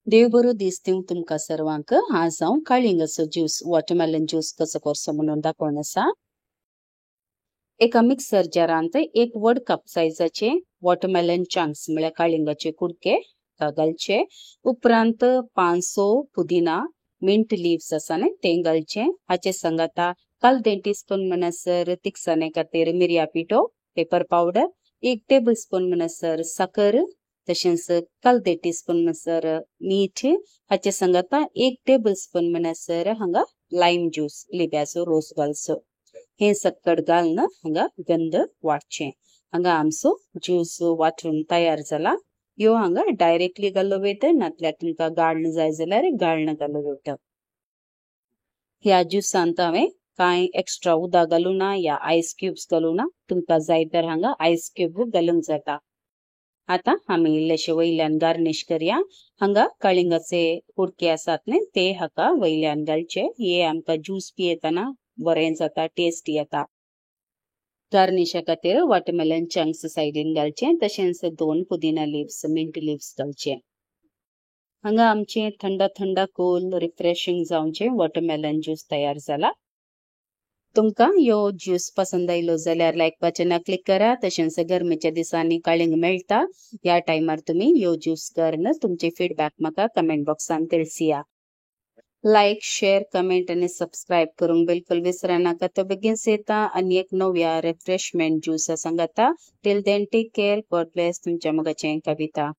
देव बरो दीस दिवं तुमकां सर्वांक. आज हांव काळिंगाचो ज्यूस वॉटरमेलन ज्यूस कसो करचो म्हणून दाखोवन आसा. एका मिक्सर जारांत एक वड कप सायजाचे वॉटरमेलन चंक्स म्हळ्यार काळिंगाचे कुडके घालचे. उपरांत 500 पुदिना मिंट लिव्स आसा न्ही ते घालचे. हाचे संग आतां काल 2 टीस्पून म्हणसर तिखसाणे खातीर मिरयां पिठो पेपर पावडर 1 टेबल स्पून म्हणसर साकर तशेंच काल 1 टीस्पून म्हणसर मीठ. हाचे संग आतां 1 टेबल स्पून म्हणसर हांगा लायम ज्यूस लिंब्याचो रोस घालचो. हे सकट घालून हांगा गंध वाडचे. हांगा आमचो ज्यूस वाटून तयार जाला. ह्यो हांगा डायरेक्टली घालो वयता नातल्यार तुमकां गाळण जाय जाल्यार गाळण घालो वयता. ह्या ज्युसांत हांवें कांय एक्स्ट्रा उदक घालूना या आयस क्यूब्स घालूना. तुमकां जाय तर हांगा आयस क्यूब घालूंक जाता. आतां आमी इल्लेशे वयल्यान गार्निश करया. हांगा काळिंगाचे कुडके आसात न्ही ते हाका वयल्यान घालचे. हे आमकां ज्यूस पियेतना बरें जाता, टेस्ट येता. गार्निशा खातीर वॉटरमेलन चंक्स सायडीन घालचे तशेंच 2 पुदिना लिव्स मिंट लिव्स घालचे. हांगा आमचे थंड थंड कूल रिफ्रेशिंग जावचे वॉटरमेलन ज्यूस तयार जाला. तुमकां ह्यो ज्यूस पसंद आयलो जाल्यार लायक बटनार क्लिक करा. तशेंच गरमेच्या दिसांनी काळिंग मेळटा ह्या टायमार तुमी ह्यो ज्यूस करून तुमचे फीडबॅक म्हाका कमेंट बॉक्सान तिळसिया. लायक शेअर कमेंट आणि सबस्क्राईब करूंक बिलकुल विसरनाका. तो बेगीनच येता आनी एक नव्या रिफ्रेशमेंट ज्यूसा सांगाता. Till then take care. God bless. तुमच्या मोगाचें कविता.